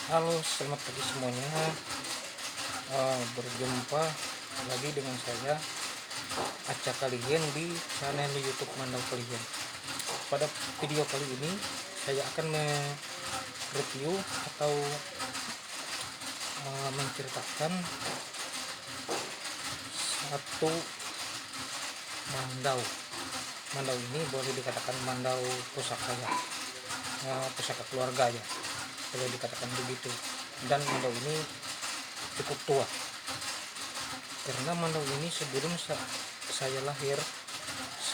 Halo, selamat pagi semuanya. Berjumpa lagi dengan saya, acak kalian di channel YouTube Mandau Kalian. Pada video kali ini, saya akan mereview atau menceritakan satu mandau. Mandau ini boleh dikatakan mandau pusaka ya, pusaka keluarga ya, boleh dikatakan begitu. Dan mandau ini cukup tua, karena mandau ini sebelum saya lahir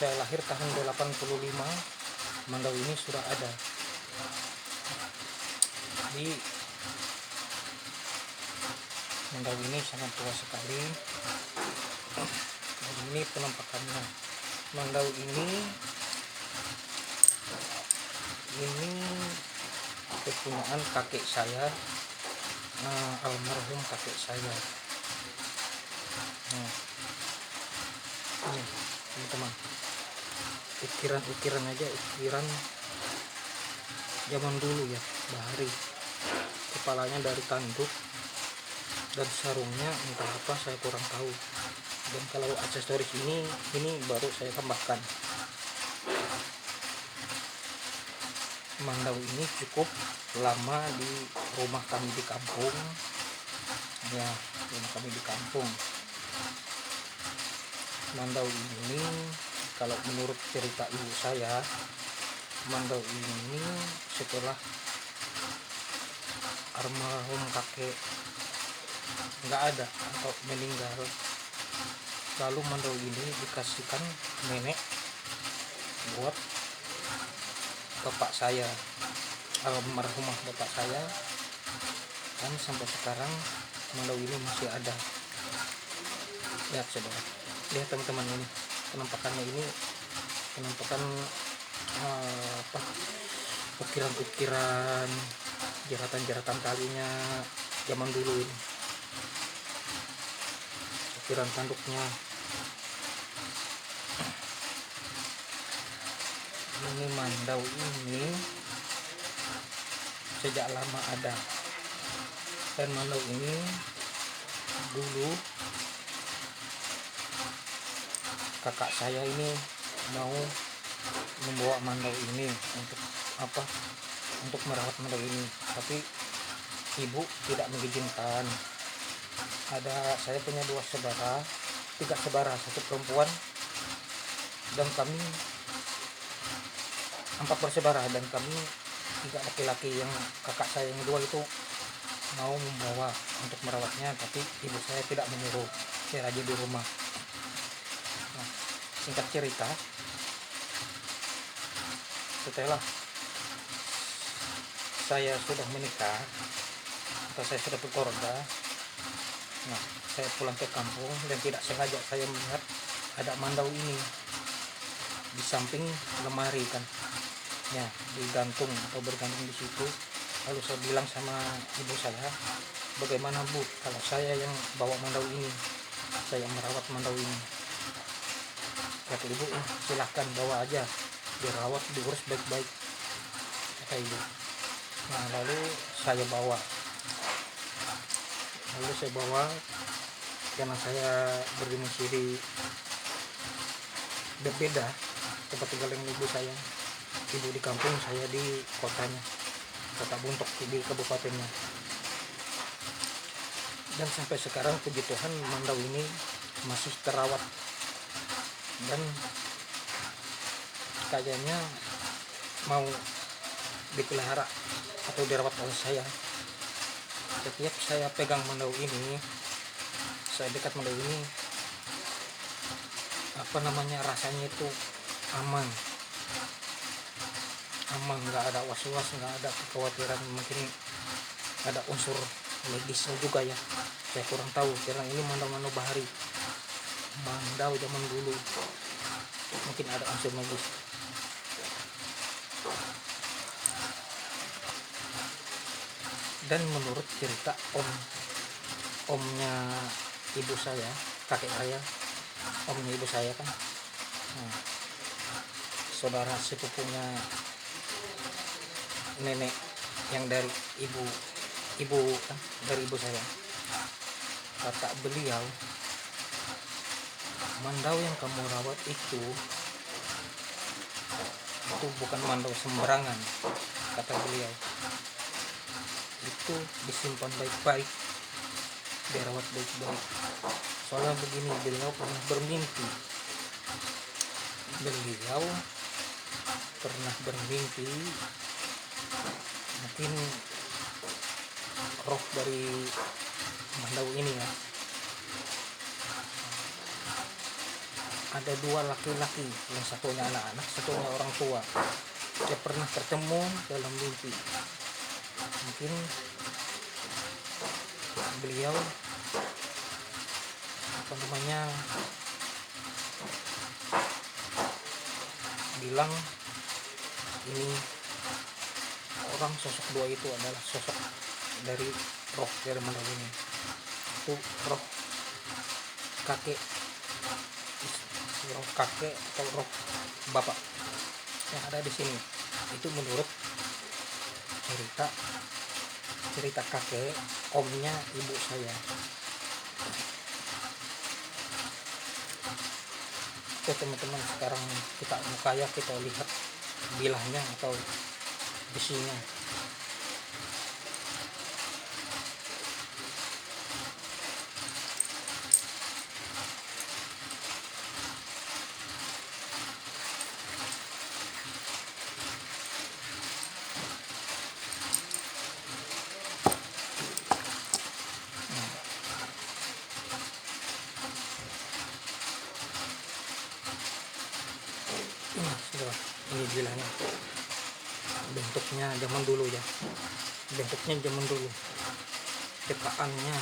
tahun 85, mandau ini sudah ada. Jadi mandau ini sangat tua sekali. Dan ini penampakannya. Mandau ini kepunyaan kakek saya, almarhum kakek saya. Nah, ini teman-teman, ukiran aja, ukiran zaman dulu ya, bahari. Kepalanya dari tanduk dan sarungnya entah apa, saya kurang tahu. Dan kalau aksesoris ini baru saya tambahkan. Mandau ini cukup lama di rumah kami di kampung ya, rumah kami di kampung. Mandau ini, kalau menurut cerita ibu saya, mandau ini setelah almarhum kakek nggak ada atau meninggal, lalu mandau ini dikasihkan nenek buat bapak saya, almarhumah bapak saya. Dan sampai sekarang mandau ini masih ada. Lihat saudara, lihat teman-teman, ini penampakannya, ini penampakan ukiran-ukiran, jeratan-jeratan talinya zaman dulu ini, ukiran tanduknya. Ini mandau ini sejak lama ada, dan mandau ini dulu kakak saya ini mau membawa mandau ini untuk merawat mandau ini, tapi ibu tidak mengizinkan. Saya punya tiga saudara, satu perempuan, dan kami 4 bersaudara, dan kami 3 laki-laki. Yang kakak saya yang kedua itu mau membawa untuk merawatnya, tapi ibu saya tidak menyuruh, biar aja di rumah. Nah, singkat cerita, setelah saya sudah menikah atau saya sudah berkeluarga, nah, saya pulang ke kampung dan tidak sengaja saya melihat ada mandau ini di samping lemari kan ya, digantung atau bergantung di situ. Lalu saya bilang sama ibu saya, bagaimana Bu kalau saya yang bawa mandau ini, saya merawat mandau ini? Kata ibu, silahkan bawa aja, dirawat, diurus baik-baik, kata ibu. Nah, lalu saya bawa karena saya berdomisili berbeda tempat tinggal dengan ibu saya. Ibu di kampung, saya di kotanya, Kota Buntok di kabupatennya. Dan sampai sekarang puji Tuhan mandau ini masih terawat, dan kayaknya mau dipelihara atau dirawat oleh saya. Setiap saya pegang mandau ini, saya dekat mandau ini, rasanya itu aman, nggak ada was-was, nggak ada kekhawatiran. Mungkin ada unsur medisnya juga ya, saya kurang tahu, karena ini mandau bahari, mandau zaman dulu, mungkin ada unsur medis. Dan menurut cerita omnya ibu saya, kakek saya, omnya ibu saya kan, nah, saudara sepupunya nenek yang dari ibu ibu dari ibu saya. Kata beliau, mandau yang kamu rawat itu bukan mandau sembarangan, kata beliau. Itu disimpan baik-baik, dirawat baik-baik. Soalnya begini, beliau pernah bermimpi. Beliau pernah bermimpi mungkin roh dari mandau ini ya. Ada dua laki-laki, yang satunya anak-anak, satunya orang tua. Dia pernah ketemu dalam mimpi. Mungkin beliau bilang ini orang sosok dua itu adalah sosok dari roh dari mandau ini. Itu roh kakek atau roh bapak yang ada di sini. Itu menurut cerita kakek, omnya ibu saya. Oke teman-teman, sekarang kita mukanya kita lihat bilahnya atau besinya. Ini bilahnya, bentuknya zaman dulu ya, cetakannya,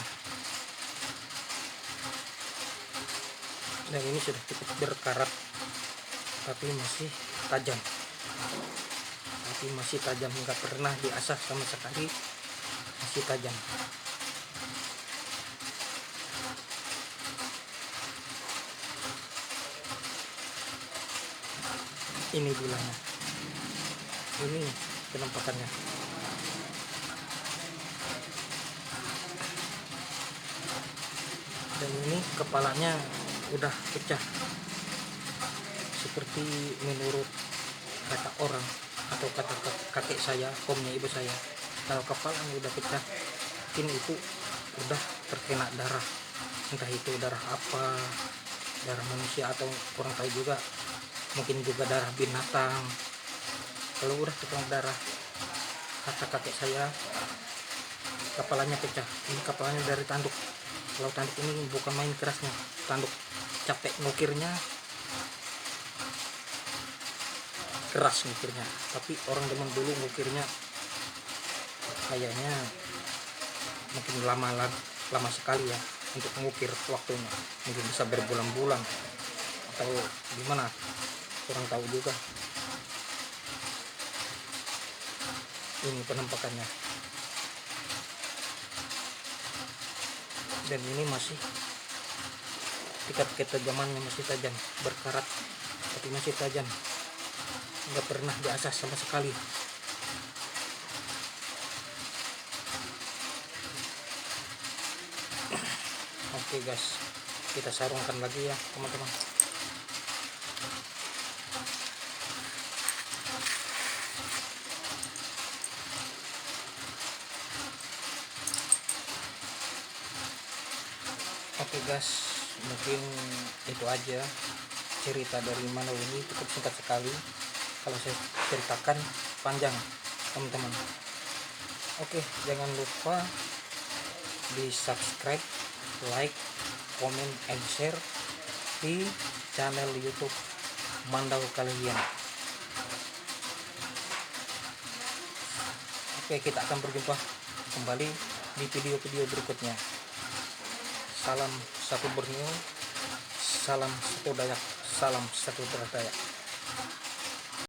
dan ini sudah cukup berkarat tapi masih tajam, nggak pernah diasah sama sekali, masih tajam. Ini bilahnya, ini penampakannya. Dan ini kepalanya udah pecah, seperti menurut kata orang atau kata kakek saya, omnya ibu saya. Kalau kepalanya udah pecah, mungkin itu udah terkena darah, entah itu darah apa, darah manusia atau kurang tahu juga, mungkin juga darah binatang. Kalau udah terkena darah, kata kakek saya, kepalanya pecah. Ini kepalanya dari tanduk. Kalau tanduk ini bukan main kerasnya, tanduk capek ngukirnya, keras ngukirnya. Tapi orang zaman dulu ngukirnya kayaknya mungkin lama sekali ya untuk mengukir waktunya, mungkin bisa berbulan-bulan atau gimana, kurang tahu juga. Ini penampakannya, dan ini masih tingkat ketajamannya masih tajam, berkarat tapi masih tajam, nggak pernah diasah sama sekali. Oke guys, kita sarungkan lagi ya teman-teman. Oke guys, mungkin itu aja cerita dari mandau ini, cukup singkat sekali. Kalau saya ceritakan panjang teman-teman. Oke, jangan lupa di subscribe, like, comment, and share di channel YouTube Mandau kalian. Oke, kita akan berjumpa kembali di video-video berikutnya. Salam satu Borneo, salam satu Dayak, salam satu Dayak.